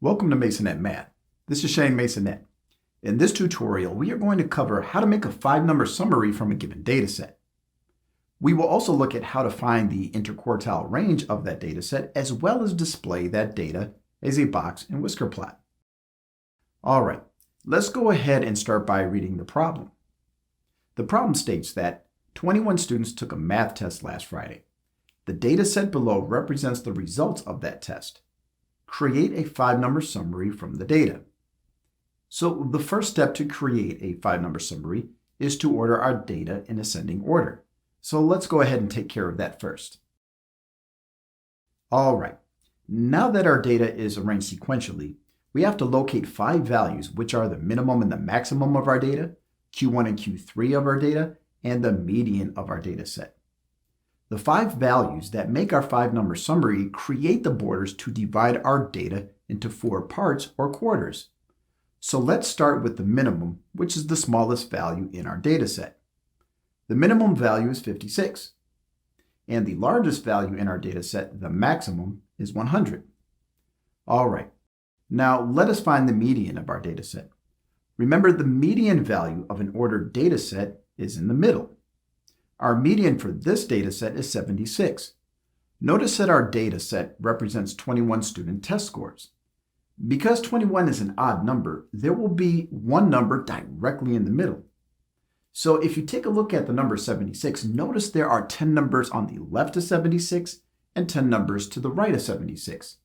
Welcome to Masonette Math. This is Shane Masonette. In this tutorial, we are going to cover how to make a 5-number summary from a given dataset. We will also look at how to find the interquartile range of that dataset, as well as display that data as a box and whisker plot. All right, let's go ahead and start by reading the problem. The problem states that 21 students took a math test last Friday. The dataset below represents the results of that test. Create a 5-number summary from the data. So the first step to create a 5-number summary is to order our data in ascending order. So let's go ahead and take care of that first. All right, now that our data is arranged sequentially, we have to locate 5 values, which are the minimum and the maximum of our data, Q1 and Q3 of our data, and the median of our data set. The 5 values that make our 5-number summary create the borders to divide our data into 4 parts or quarters. So let's start with the minimum, which is the smallest value in our data set. The minimum value is 56, and the largest value in our data set, the maximum, is 100. All right, now let us find the median of our data set. Remember, the median value of an ordered data set is in the middle. Our median for this data set is 76. Notice that our data set represents 21 student test scores. Because 21 is an odd number, there will be one number directly in the middle. So if you take a look at the number 76, notice there are 10 numbers on the left of 76 and 10 numbers to the right of 76.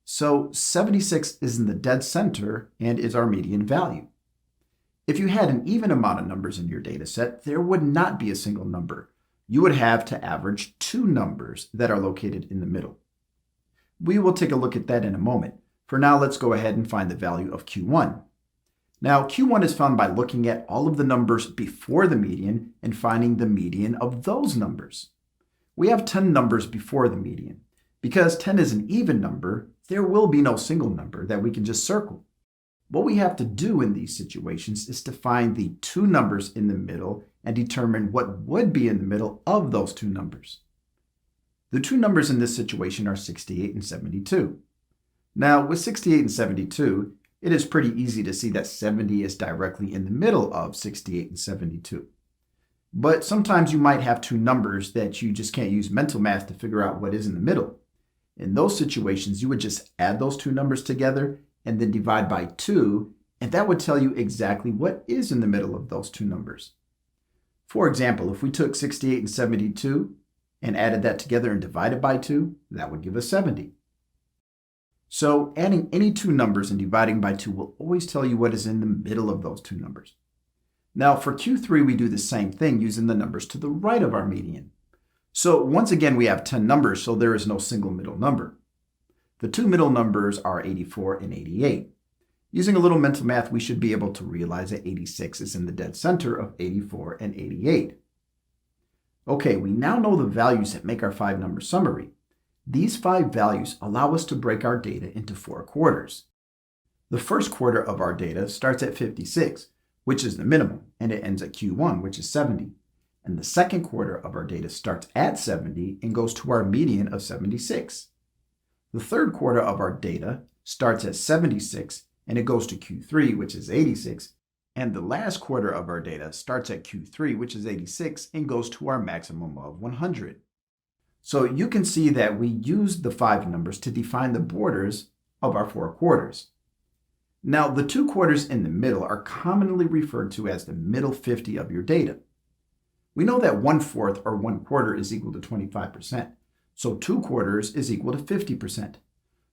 So 76 is in the dead center and is our median value. If you had an even amount of numbers in your data set, there would not be a single number. You would have to average 2 numbers that are located in the middle. We will take a look at that in a moment. For now, let's go ahead and find the value of Q1. Now, Q1 is found by looking at all of the numbers before the median and finding the median of those numbers. We have 10 numbers before the median. Because 10 is an even number, there will be no single number that we can just circle. What we have to do in these situations is to find the 2 numbers in the middle and determine what would be in the middle of those 2 numbers. The 2 numbers in this situation are 68 and 72. Now, with 68 and 72, it is pretty easy to see that 70 is directly in the middle of 68 and 72. But sometimes you might have 2 numbers that you just can't use mental math to figure out what is in the middle. In those situations, you would just add those 2 numbers together and then divide by 2, and that would tell you exactly what is in the middle of those 2 numbers. For example, if we took 68 and 72 and added that together and divided by 2, that would give us 70. So adding any 2 numbers and dividing by 2 will always tell you what is in the middle of those 2 numbers. Now for Q3, we do the same thing using the numbers to the right of our median. So once again, we have 10 numbers, so there is no single middle number. The 2 middle numbers are 84 and 88. Using a little mental math, we should be able to realize that 86 is in the dead center of 84 and 88. Okay, we now know the values that make our 5-number summary. These 5 values allow us to break our data into 4 quarters. The first quarter of our data starts at 56, which is the minimum, and it ends at Q1, which is 70. And the second quarter of our data starts at 70 and goes to our median of 76. The third quarter of our data starts at 76 and it goes to Q3, which is 86. And the last quarter of our data starts at Q3, which is 86, and goes to our maximum of 100. So you can see that we used the 5 numbers to define the borders of our 4 quarters. Now, the 2 quarters in the middle are commonly referred to as the middle 50 of your data. We know that 1/4 or 1/4 is equal to 25%. So 2 quarters is equal to 50%.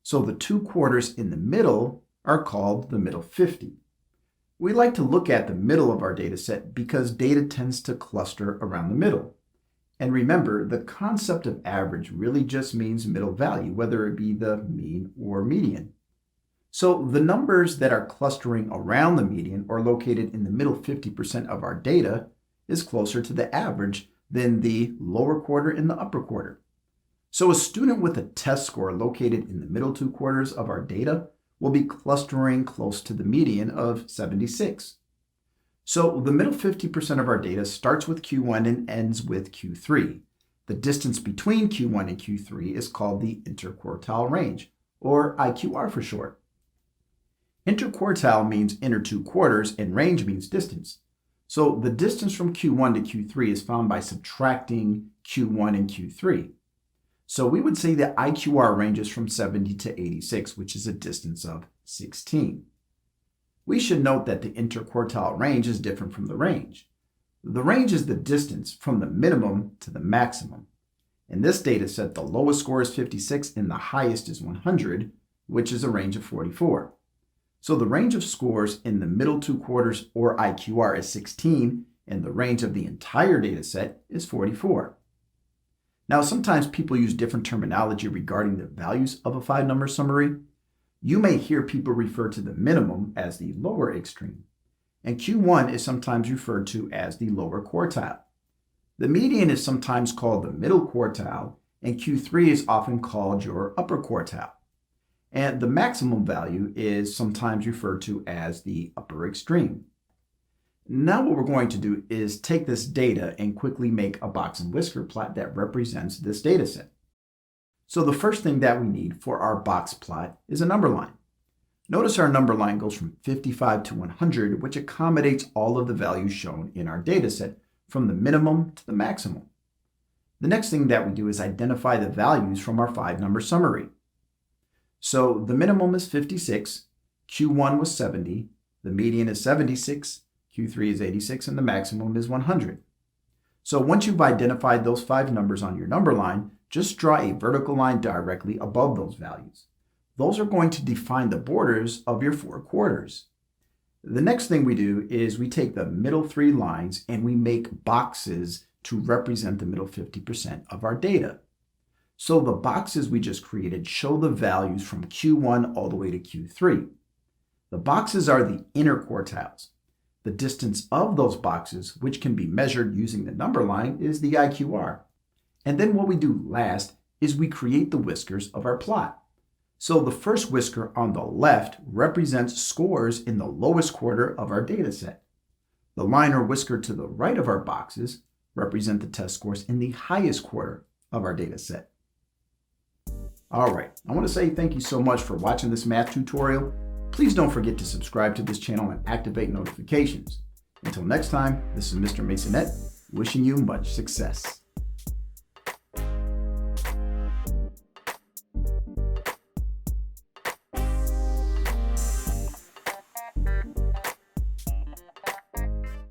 So the 2 quarters in the middle are called the middle 50. We like to look at the middle of our data set because data tends to cluster around the middle. And remember, the concept of average really just means middle value, whether it be the mean or median. So the numbers that are clustering around the median or located in the middle 50% of our data is closer to the average than the lower quarter and the upper quarter. So a student with a test score located in the middle 2 quarters of our data will be clustering close to the median of 76. So the middle 50% of our data starts with Q1 and ends with Q3. The distance between Q1 and Q3 is called the interquartile range, or IQR for short. Interquartile means inner two quarters and range means distance. So the distance from Q1 to Q3 is found by subtracting Q1 and Q3. So we would say the IQR ranges from 70 to 86, which is a distance of 16. We should note that the interquartile range is different from the range. The range is the distance from the minimum to the maximum. In this data set, the lowest score is 56 and the highest is 100, which is a range of 44. So the range of scores in the middle two quarters, or IQR, is 16, and the range of the entire data set is 44. Now, sometimes people use different terminology regarding the values of a 5-number summary. You may hear people refer to the minimum as the lower extreme, and Q1 is sometimes referred to as the lower quartile. The median is sometimes called the middle quartile, and Q3 is often called your upper quartile. And the maximum value is sometimes referred to as the upper extreme. Now what we're going to do is take this data and quickly make a box and whisker plot that represents this data set. So the first thing that we need for our box plot is a number line. Notice our number line goes from 55 to 100, which accommodates all of the values shown in our data set, from the minimum to the maximum. The next thing that we do is identify the values from our 5-number summary. So the minimum is 56, Q1 was 70, the median is 76, Q3 is 86, and the maximum is 100. So once you've identified those 5 numbers on your number line, just draw a vertical line directly above those values. Those are going to define the borders of your 4 quarters. The next thing we do is we take the middle 3 lines and we make boxes to represent the middle 50% of our data. So the boxes we just created show the values from Q1 all the way to Q3. The boxes are the inner quartiles. The distance of those boxes, which can be measured using the number line, is the IQR. And then what we do last is we create the whiskers of our plot. So the first whisker on the left represents scores in the lowest quarter of our data set. The line or whisker to the right of our boxes represent the test scores in the highest quarter of our data set. All right, I want to say thank you so much for watching this math tutorial. Please don't forget to subscribe to this channel and activate notifications. Until next time, this is Mr. Masonette, wishing you much success.